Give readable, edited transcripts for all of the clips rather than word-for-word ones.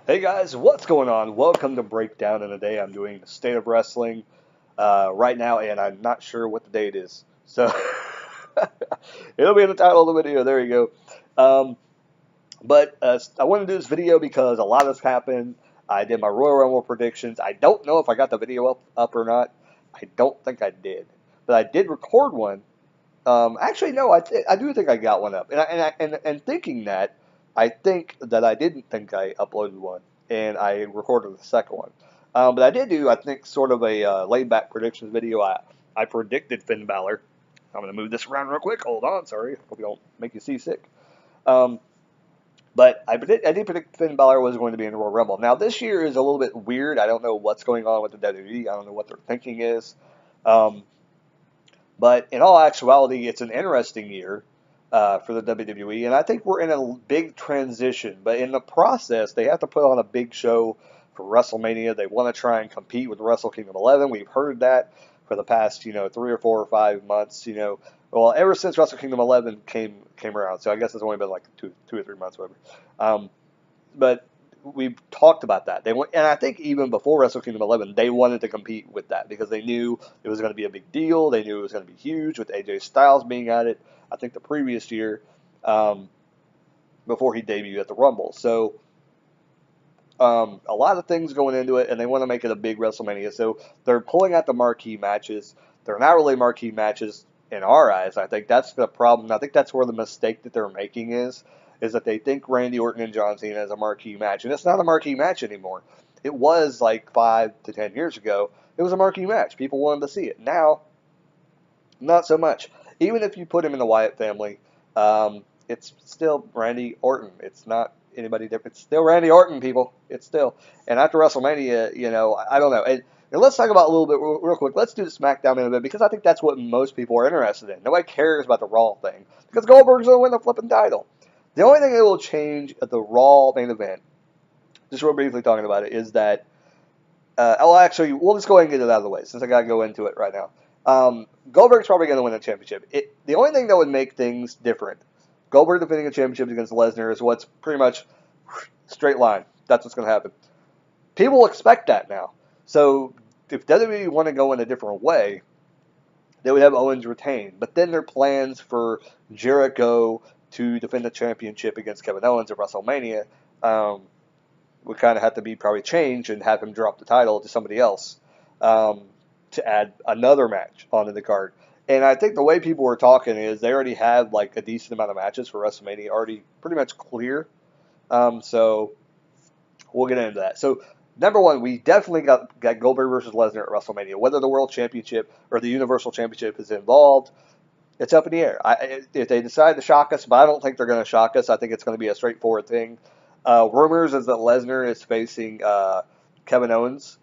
Hey guys, what's going on? Welcome to Breakdown in a Day. I'm doing the state of wrestling right now, and I'm not sure what the date is. So it'll be in the title of the video. There you go. But I want to do this video because a lot has happened. I did my Royal Rumble predictions. I don't know if I got the video up or not. I don't think I did, but I did record one. Actually, no, I do think I got one up, and thinking that, I think that I didn't think I uploaded one, and I recorded the second one. But I did do, I think, sort of a laid back predictions video. I predicted Finn Balor. I'm gonna move this around real quick. Hold on, sorry, hope you don't make you seasick. Um, but I did predict Finn Balor was going to be in the Royal Rumble. Now this year is a little bit weird. I don't know what's going on with the WWE. I don't know what their thinking is. Um, but in all actuality, it's an interesting year for the WWE, and I think we're in a big transition. But in the process, they have to put on a big show for WrestleMania. They want to try and compete with Wrestle Kingdom 11. We've heard that for the past, 3 or 4 or 5 months. Well, ever since Wrestle Kingdom 11 came around. So I guess it's only been like two or 3 months, whatever. Um, but we've talked about that. And I think even before Wrestle Kingdom 11, they wanted to compete with that because they knew it was going to be a big deal. They knew it was going to be huge with AJ Styles being at it. I think the previous year, um, before he debuted at the Rumble. So a lot of things going into it, and they want to make it a big WrestleMania. So they're pulling out the marquee matches. They're not really marquee matches in our eyes. I think that's the problem. I think that's where the mistake that they're making is that they think Randy Orton and John Cena is a marquee match, and it's not a marquee match anymore. It was like 5 to 10 years ago. It was a marquee match. People wanted to see it. Now, not so much. Even if you put him in the Wyatt family, it's still Randy Orton. It's not anybody different. It's still Randy Orton, people. It's still. And after WrestleMania, I don't know. And let's talk about a little bit real quick. Let's do the SmackDown in a bit because I think that's what most people are interested in. Nobody cares about the Raw thing because Goldberg's going to win the flipping title. The only thing that will change at the Raw main event, just real briefly talking about it, is that actually, we'll just go ahead and get it out of the way since I got to go into it right now. Goldberg's probably going to win the championship. The only thing that would make things different, Goldberg defending the championship against Lesnar is what's pretty much straight line. That's what's going to happen. People expect that now. So if WWE want to go in a different way, they would have Owens retain. But then their plans for Jericho to defend the championship against Kevin Owens at WrestleMania would kind of have to be probably changed and have him drop the title to somebody else to add another match onto the card. And I think the way people were talking is they already have like a decent amount of matches for WrestleMania already pretty much clear. So we'll get into that. So number one, we definitely got Goldberg versus Lesnar at WrestleMania. Whether the World Championship or the Universal Championship is involved, it's up in the air. If they decide to shock us, but I don't think they're going to shock us. I think it's going to be a straightforward thing. Rumors is that Lesnar is facing Kevin Owens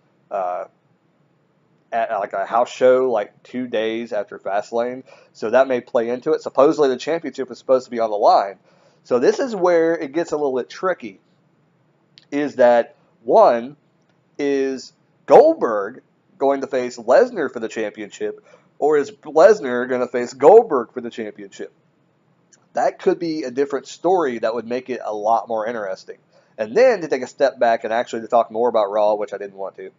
at like a house show like 2 days after Fastlane, so that may play into it. Supposedly the championship is supposed to be on the line, so this is where it gets a little bit tricky. Is that one is Goldberg going to face Lesnar for the championship, or is Lesnar going to face Goldberg for the championship? That could be a different story that would make it a lot more interesting. And then to take a step back and actually to talk more about Raw, which I didn't want to,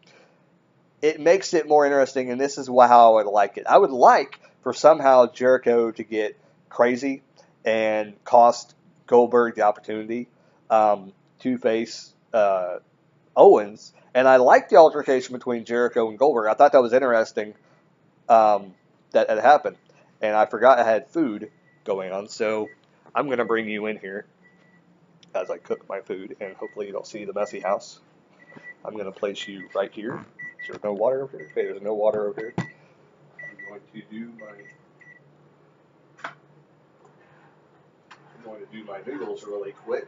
it makes it more interesting, and this is how I would like it. I would like for somehow Jericho to get crazy and cost Goldberg the opportunity to face Owens. And I like the altercation between Jericho and Goldberg. I thought that was interesting that had happened. And I forgot I had food going on, so I'm going to bring you in here as I cook my food, and hopefully you don't see the messy house. I'm going to place you right here. Is there no water over here? Okay, there's no water over here. I'm going to do my noodles really quick.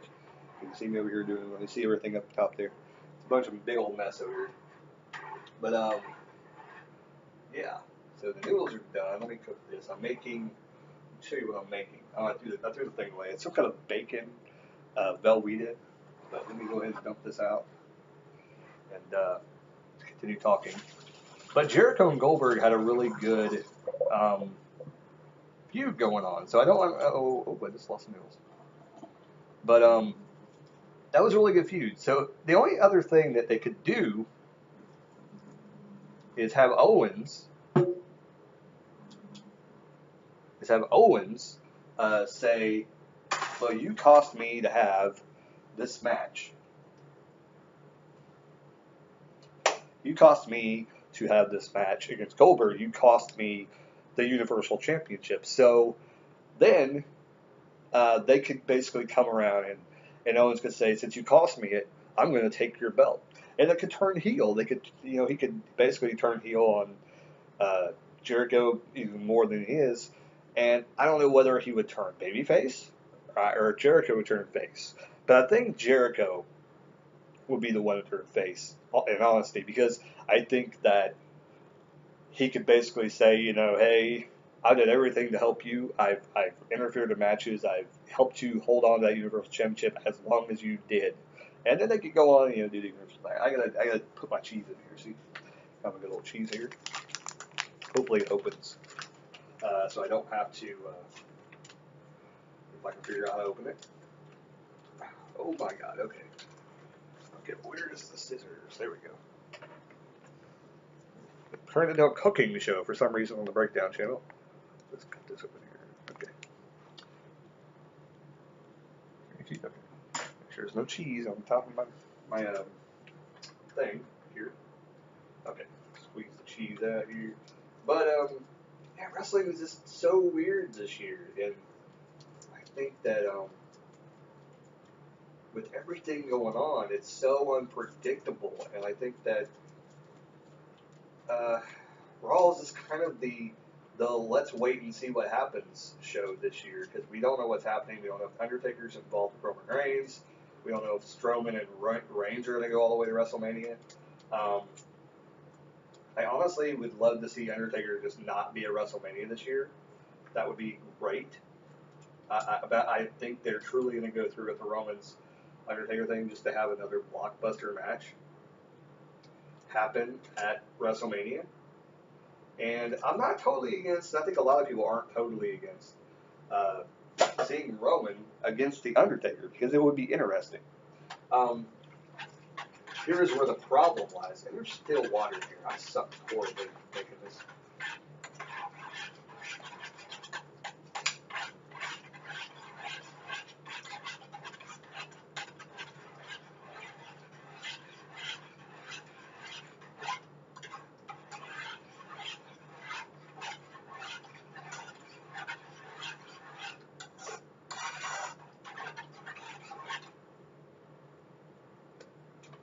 You can see me over here doing. Let me see everything up top there. It's a bunch of big old mess over here. But yeah. So the noodles are done. Let me cook this. I'm making. Let me show you what I'm making. Oh, I threw the thing away. It's some kind of bacon, Velveeta. But let me go ahead and dump this out and continue talking. But Jericho and Goldberg had a really good feud going on. So I don't want. I just lost some noodles. But that was a really good feud. So the only other thing that they could do is have Owens say, "Well, you cost me to have this match. You cost me to have this match against Goldberg. You cost me the Universal Championship." So then they could basically come around and Owens could say, "Since you cost me it, I'm going to take your belt." And it could turn heel. They could, he could basically turn heel on Jericho even more than he is. And I don't know whether he would turn babyface or Jericho would turn face. But I think Jericho would be the one to turn face, in honesty, because I think that he could basically say, hey, I did everything to help you. I've interfered in matches. I've helped you hold on to that Universal Championship as long as you did. And then they could go on, do the Universal thing. I gotta put my cheese in here. See, have a good little cheese here. Hopefully it opens, so I don't have to. If I can figure out how to open it. Oh my God. Okay. Okay. Where is the scissors? There we go. Turned into a cooking show for some reason on the Breakdown channel. Let's cut this open here. Okay. Make sure there's no cheese on the top of my thing here. Okay. Squeeze the cheese out here. But yeah, wrestling is just so weird this year, and I think that with everything going on, it's so unpredictable, and I think that Raw is just kind of the let's wait and see what happens show this year, because we don't know what's happening. We don't know if Undertaker's involved with Roman Reigns. We don't know if Strowman and Reigns are going to go all the way to WrestleMania. Um, I honestly would love to see Undertaker just not be at WrestleMania this year. That would be great. I think they're truly going to go through with the Romans Undertaker thing just to have another blockbuster match happen at WrestleMania. And I'm not totally against, I think a lot of people aren't totally against seeing Roman against The Undertaker, because it would be interesting. Here's where the problem lies. And there's still water here. I suck horribly making this.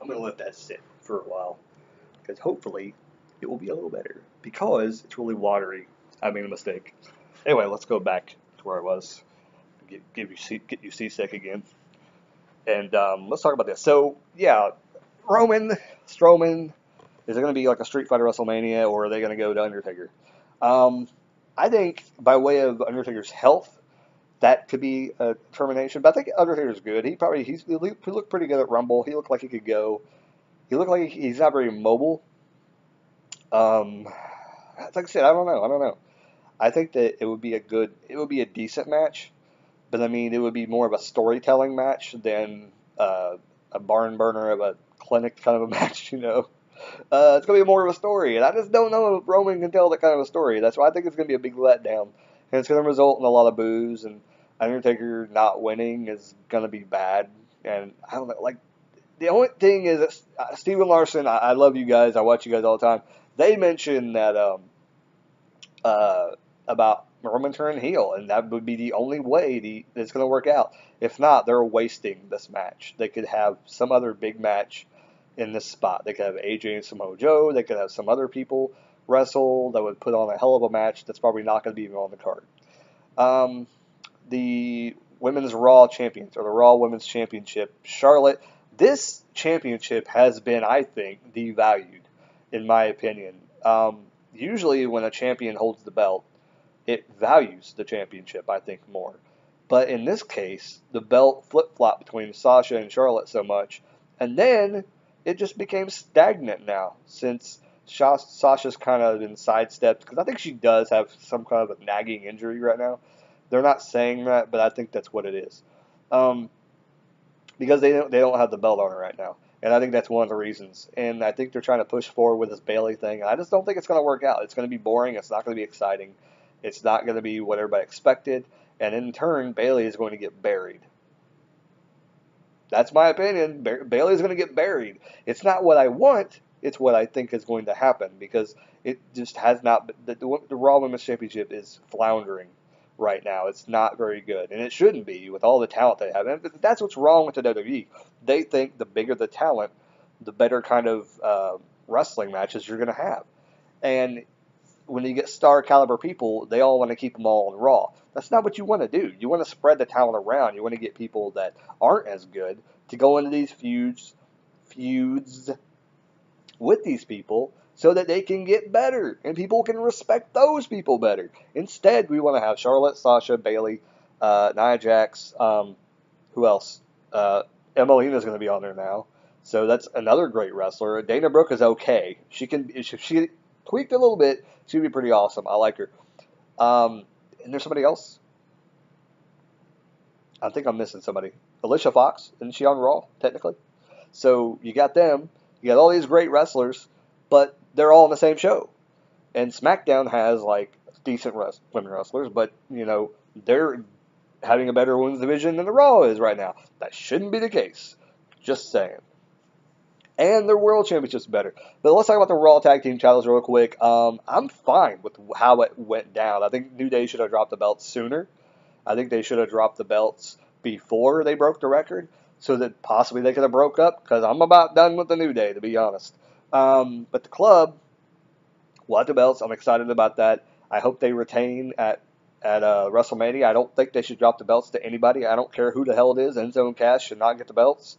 I'm going to let that sit for a while, because hopefully it will be a little better, because it's really watery. I made a mistake. Anyway, let's go back to where I was. Get you seasick again. And let's talk about this. So, yeah, Strowman, is it going to be like a Street Fighter WrestleMania, or are they going to go to Undertaker? Um, I think by way of Undertaker's health, that could be a termination. But I think Undertaker's good. He looked pretty good at Rumble. He looked like he could go. He looked like he's not very mobile. Like I said, I don't know. I think that it would be a decent match. But I mean, it would be more of a storytelling match than a barn burner of a clinic kind of a match. It's gonna be more of a story, and I just don't know if Roman can tell that kind of a story. That's why I think it's gonna be a big letdown, and it's gonna result in a lot of boos. And Undertaker not winning is gonna be bad. And I don't know, like the only thing is that Steven Larson. I love you guys. I watch you guys all the time. They mentioned that uh, about Roman turning heel, and that would be the only way it's going to work out. If not, they're wasting this match. They could have some other big match in this spot. They could have AJ and Samoa Joe. They could have some other people wrestle that would put on a hell of a match that's probably not going to be even on the card. Um, the Women's Raw Champions, or the Raw Women's Championship, Charlotte. This championship has been, I think, devalued, in my opinion. Usually when a champion holds the belt, it values the championship, I think, more. But in this case, the belt flip-flopped between Sasha and Charlotte so much, and then it just became stagnant now, since Sasha's kind of been sidestepped, because I think she does have some kind of a nagging injury right now. They're not saying that, but I think that's what it is. Um, because they don't have the belt on her right now. And I think that's one of the reasons. And I think they're trying to push forward with this Bailey thing. I just don't think it's going to work out. It's going to be boring. It's not going to be exciting. It's not going to be what everybody expected. And in turn, Bailey is going to get buried. That's my opinion. Bailey is going to get buried. It's not what I want. It's what I think is going to happen because it just has not. The Raw Women's Championship is floundering right now. It's not very good, and it shouldn't be with all the talent they have. And that's what's wrong with the WWE. They think the bigger the talent, the better kind of wrestling matches you're going to have. And when you get star caliber people, they all want to keep them all on Raw. That's not what you want to do. You want to spread the talent around. You want to get people that aren't as good to go into these feuds with these people so that they can get better and people can respect those people better. Instead, we want to have Charlotte, Sasha, Bailey, Nia Jax, who else? Emelina's going to be on there now. So that's another great wrestler. Dana Brooke is okay. She tweaked a little bit, she'd be pretty awesome. I like her. And there's somebody else. I think I'm missing somebody. Alicia Fox, isn't she on Raw, technically? So you got them. You got all these great wrestlers, but they're all on the same show. And SmackDown has, like, decent women wrestlers, but, they're having a better women's division than the Raw is right now. That shouldn't be the case. Just saying. And their world championship's better. But let's talk about the Raw Tag Team titles real quick. I'm fine with how it went down. I think New Day should have dropped the belts sooner. I think they should have dropped the belts before they broke the record, so that possibly they could have broke up, because I'm about done with the New Day, to be honest. But the club want the belts. I'm excited about that. I hope they retain at WrestleMania. I don't think they should drop the belts to anybody. I don't care who the hell it is. Enzo and Cass should not get the belts.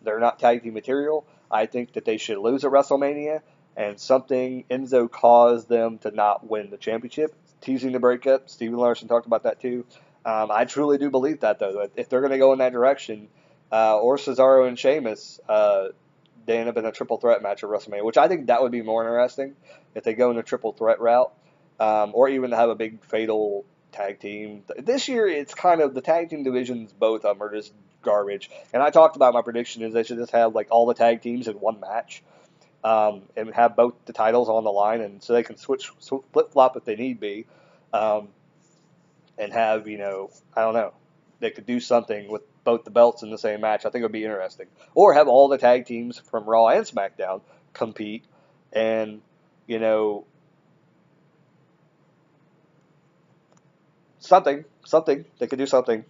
They're not tag team material. I think that they should lose at WrestleMania, and Enzo caused them to not win the championship, teasing the breakup. Steven Larson talked about that too. I truly do believe that, though. If they're going to go in that direction, or Cesaro and Sheamus, they end up in a triple threat match at WrestleMania, which I think that would be more interesting if they go in a triple threat route, or even to have a big fatal tag team. This year, it's kind of the tag team divisions, both of them are just garbage. And I talked about my prediction is they should just have like all the tag teams in one match, and have both the titles on the line, and so they can flip flop if they need be, and have I don't know, they could do something with both the belts in the same match. I think it would be interesting, or have all the tag teams from Raw and SmackDown compete, and something they could do something.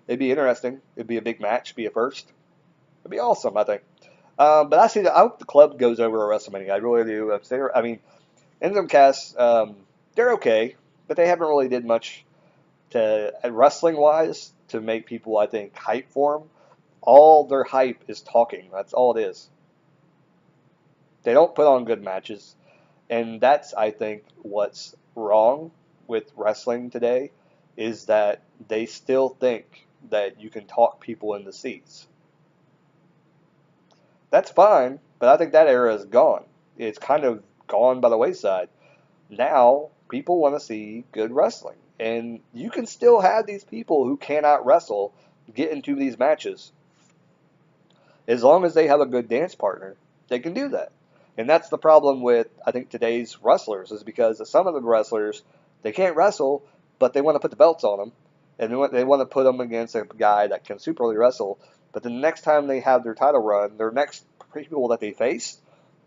It'd be interesting. It'd be a big match, be a first. It'd be awesome, I think. But I hope the club goes over at WrestleMania. I really do. I mean, Enzo and Cass, they're okay, but they haven't really did much to wrestling wise to make people, I think, hype for them. All their hype is talking. That's all it is. They don't put on good matches, and that's, I think, what's wrong with wrestling today, is that they still think that you can talk people into seats. That's fine, but I think that era is gone. It's kind of gone by the wayside. Now, people want to see good wrestling. And you can still have these people who cannot wrestle get into these matches. As long as they have a good dance partner, they can do that. And that's the problem with, I think, today's wrestlers, is because some of the wrestlers, they can't wrestle, but they want to put the belts on them. And they want to put them against a guy that can superly wrestle. But the next time they have their title run, their next people that they face,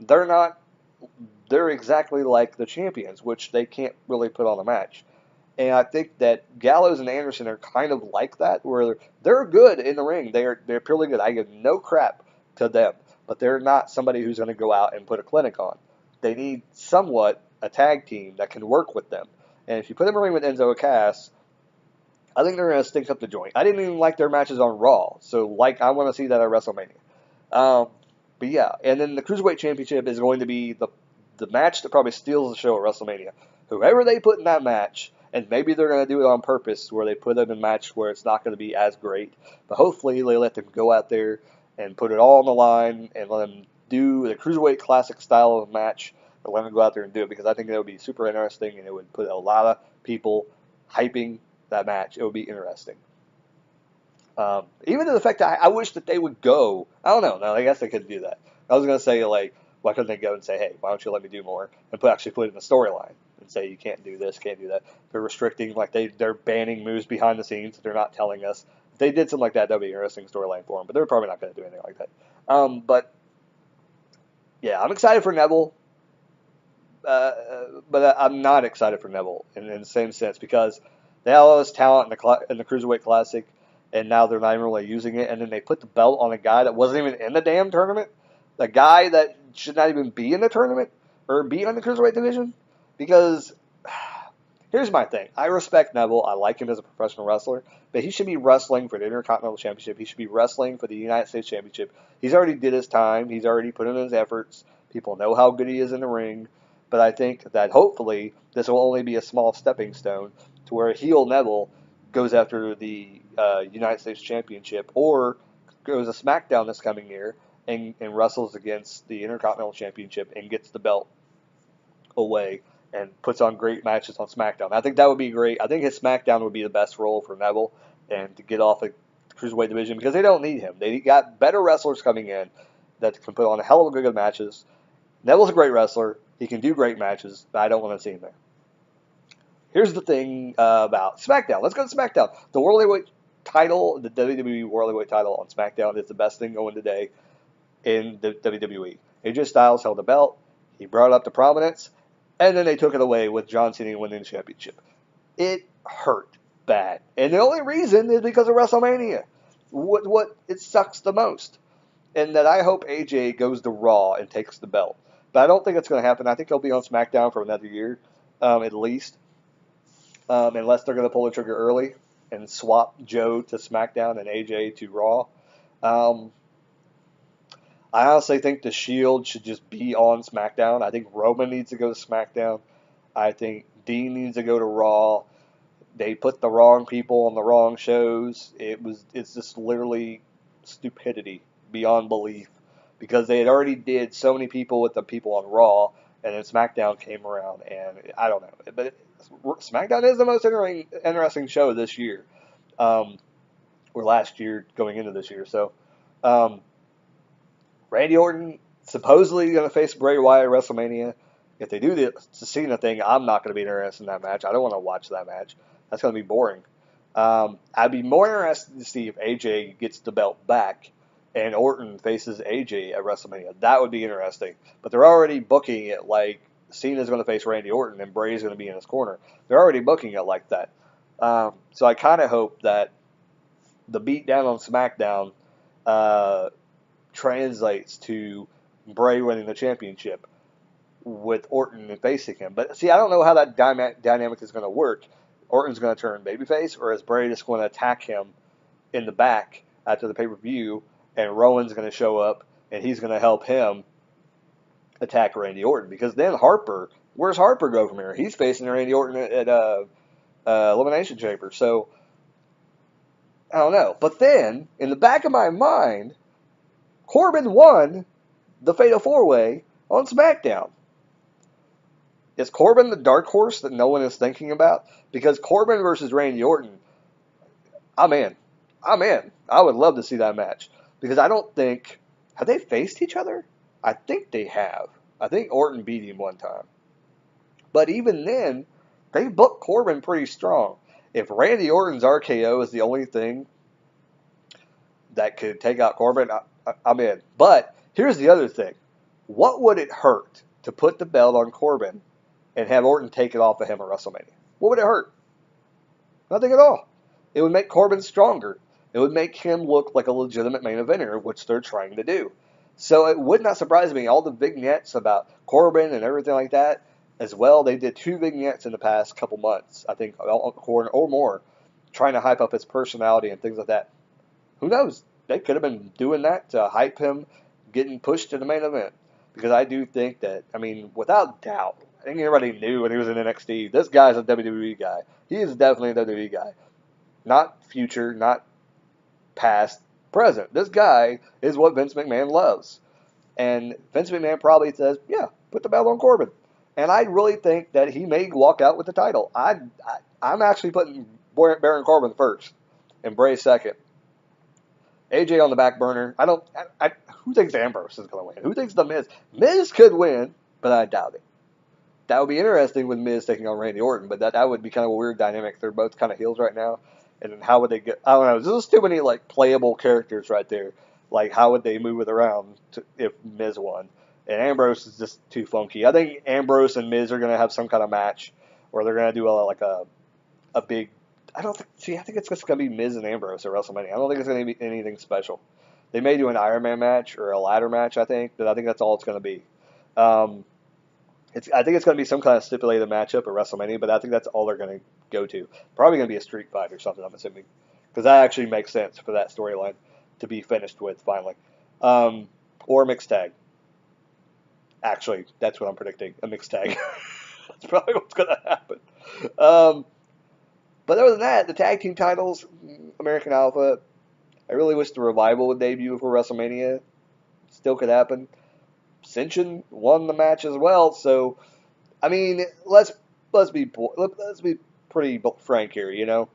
they're exactly like the champions, which they can't really put on a match. And I think that Gallows and Anderson are kind of like that, where they're good in the ring. They're purely good. I give no crap to them, but they're not somebody who's going to go out and put a clinic on. They need somewhat a tag team that can work with them. And if you put them in a ring with Enzo and Cass, I think they're going to stink up the joint. I didn't even like their matches on Raw, so I want to see that at WrestleMania. But yeah, and then the Cruiserweight Championship is going to be the match that probably steals the show at WrestleMania. Whoever they put in that match, and maybe they're going to do it on purpose, where they put them in a match where it's not going to be as great, but hopefully they let them go out there and put it all on the line and let them do the Cruiserweight Classic style of match, and let them go out there and do it, because I think it would be super interesting, and it would put a lot of people hyping that match. It would be interesting. Even to the fact that I wish that they would go. I don't know. No, I guess they could do that. I was gonna say like, why couldn't they go and say, hey, why don't you let me do more and actually put it in the storyline and say you can't do this, can't do that. They're restricting like they're banning moves behind the scenes. They're not telling us. If they did something like that, that'd be an interesting storyline for them. But they're probably not going to do anything like that. But yeah, I'm excited for Neville. But I'm not excited for Neville in the same sense because they have all this talent in the Cruiserweight Classic, and now they're not even really using it. And then they put the belt on a guy that wasn't even in the damn tournament, the guy that should not even be in the tournament or be on the Cruiserweight division. Because here's my thing: I respect Neville. I like him as a professional wrestler, but he should be wrestling for the Intercontinental Championship. He should be wrestling for the United States Championship. He's already did his time. He's already put in his efforts. People know how good he is in the ring. But I think that hopefully this will only be a small stepping stone to where heel Neville goes after the United States Championship or goes to SmackDown this coming year and wrestles against the Intercontinental Championship and gets the belt away and puts on great matches on SmackDown. I think that would be great. I think his SmackDown would be the best role for Neville and to get off the Cruiserweight division because they don't need him. They got better wrestlers coming in that can put on a hell of a good matches. Neville's a great wrestler. He can do great matches, but I don't want to see him there. Here's the thing about SmackDown. Let's go to SmackDown. The World Heavyweight title, the WWE World Heavyweight title on SmackDown is the best thing going today in the WWE. AJ Styles held the belt. He brought it up to prominence, and then they took it away with John Cena winning the championship. It hurt bad. And the only reason is because of WrestleMania. What it sucks the most. And that I hope AJ goes to Raw and takes the belt. But I don't think it's going to happen. I think he'll be on SmackDown for another year, at least, unless they're going to pull the trigger early and swap Joe to SmackDown and AJ to Raw. I honestly think the Shield should just be on SmackDown. I think Roman needs to go to SmackDown. I think Dean needs to go to Raw. They put the wrong people on the wrong shows. It's just literally stupidity beyond belief. Because they had already did so many people with the people on Raw, and then SmackDown came around, and I don't know. But SmackDown is the most interesting show this year, or last year going into this year. So, Randy Orton supposedly going to face Bray Wyatt at WrestleMania. If they do the Cena thing, I'm not going to be interested in that match. I don't want to watch that match. That's going to be boring. I'd be more interested to see if AJ gets the belt back and Orton faces AJ at WrestleMania. That would be interesting. But they're already booking it like Cena's going to face Randy Orton and Bray's going to be in his corner. They're already booking it like that. So I kind of hope that the beatdown on SmackDown translates to Bray winning the championship with Orton facing him. But see, I don't know how that dynamic is going to work. Orton's going to turn babyface, or is Bray just going to attack him in the back after the pay-per-view, and Rowan's going to show up, and he's going to help him attack Randy Orton. Because then Harper, where's Harper go from here? He's facing Randy Orton at Elimination Chamber. So, I don't know. But then, in the back of my mind, Corbin won the Fatal 4-Way on SmackDown. Is Corbin the dark horse that no one is thinking about? Because Corbin versus Randy Orton, I'm in. I would love to see that match. Because I don't think... Have they faced each other? I think they have. I think Orton beat him one time. But even then, they booked Corbin pretty strong. If Randy Orton's RKO is the only thing that could take out Corbin, I'm in. But here's the other thing. What would it hurt to put the belt on Corbin and have Orton take it off of him at WrestleMania? What would it hurt? Nothing at all. It would make Corbin stronger. It would make him look like a legitimate main eventer, which they're trying to do. So it would not surprise me. All the vignettes about Corbin and everything like that, as well, they did 2 vignettes in the past couple months, I think, or more, trying to hype up his personality and things like that. Who knows? They could have been doing that to hype him getting pushed to the main event. Because I do think that, I mean, without doubt, I think everybody knew when he was in NXT, this guy's a WWE guy. He is definitely a WWE guy. Not future, not past, present. This guy is what Vince McMahon loves. And Vince McMahon probably says, yeah, put the belt on Corbin. And I really think that he may walk out with the title. I'm actually putting Baron Corbin first and Bray second. AJ on the back burner. Who thinks Ambrose is going to win? Who thinks The Miz? Miz could win, but I doubt it. That would be interesting with Miz taking on Randy Orton, but that would be kind of a weird dynamic. They're both kind of heels right now, and then how would they get? I don't know. There's just too many like playable characters right there. Like how would they move it around if Miz won? And Ambrose is just too funky. I think Ambrose and Miz are going to have some kind of match, or they're going to do a big. I don't think. See, I think it's just going to be Miz and Ambrose at WrestleMania. I don't think it's going to be anything special. They may do an Iron Man match or a ladder match. I think, but I think that's all it's going to be. Um, I think it's going to be some kind of stipulated matchup at WrestleMania, but I think that's all they're going to go to. Probably going to be a street fight or something, I'm assuming, because that actually makes sense for that storyline to be finished with finally, or mixed tag. Actually, that's what I'm predicting, a mixed tag. That's probably what's going to happen. But other than that, the tag team titles, American Alpha. I really wish the Revival would debut before WrestleMania. Still could happen. Ascension won the match as well, so I mean, let's be pretty frank here. You know,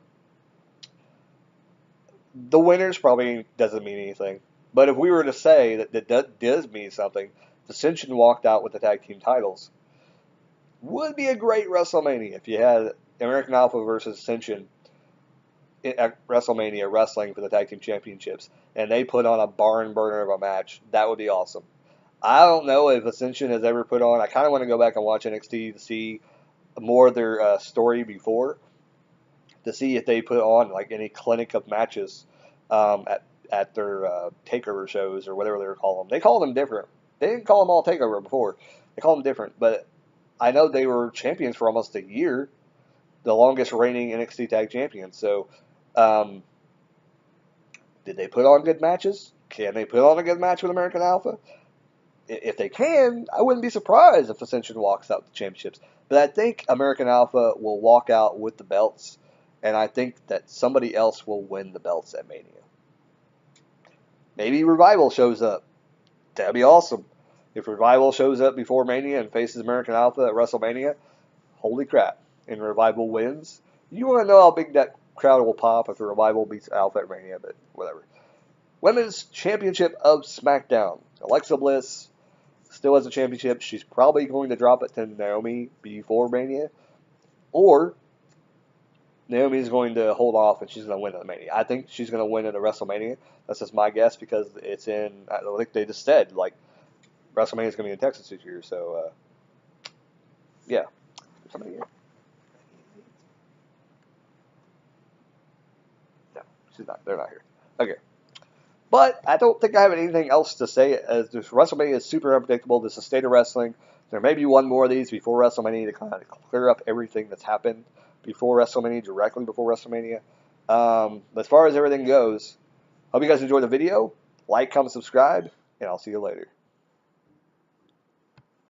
the winners probably doesn't mean anything. But if we were to say that does mean something, if Ascension walked out with the tag team titles, would be a great WrestleMania if you had American Alpha versus Ascension at WrestleMania wrestling for the tag team championships, and they put on a barn burner of a match. That would be awesome. I don't know if Ascension has ever put on. I kind of want to go back and watch NXT to see more of their story before, to see if they put on like any clinic of matches at their takeover shows or whatever they call them. They call them different. They didn't call them all takeover before. They call them different. But I know they were champions for almost a year, the longest reigning NXT Tag Champions. So, did they put on good matches? Can they put on a good match with American Alpha? If they can, I wouldn't be surprised if Ascension walks out with the championships. But I think American Alpha will walk out with the belts, and I think that somebody else will win the belts at Mania. Maybe Revival shows up. That'd be awesome. If Revival shows up before Mania and faces American Alpha at WrestleMania, holy crap, and Revival wins. You want to know how big that crowd will pop if the Revival beats Alpha at Mania, but whatever. Women's Championship of SmackDown. Alexa Bliss still has a championship. She's probably going to drop it to Naomi before Mania. Or Naomi's going to hold off and she's going to win at Mania. I think she's going to win at a WrestleMania. That's just my guess because it's in, I think they just said, like, WrestleMania is going to be in Texas this year. So, yeah. Somebody here? No, she's not. They're not here. Okay. But I don't think I have anything else to say. As this WrestleMania is super unpredictable. This is State of Wrestling. There may be one more of these before WrestleMania to kind of clear up everything that's happened before WrestleMania, directly before WrestleMania. As far as everything goes, hope you guys enjoyed the video. Like, comment, subscribe, and I'll see you later.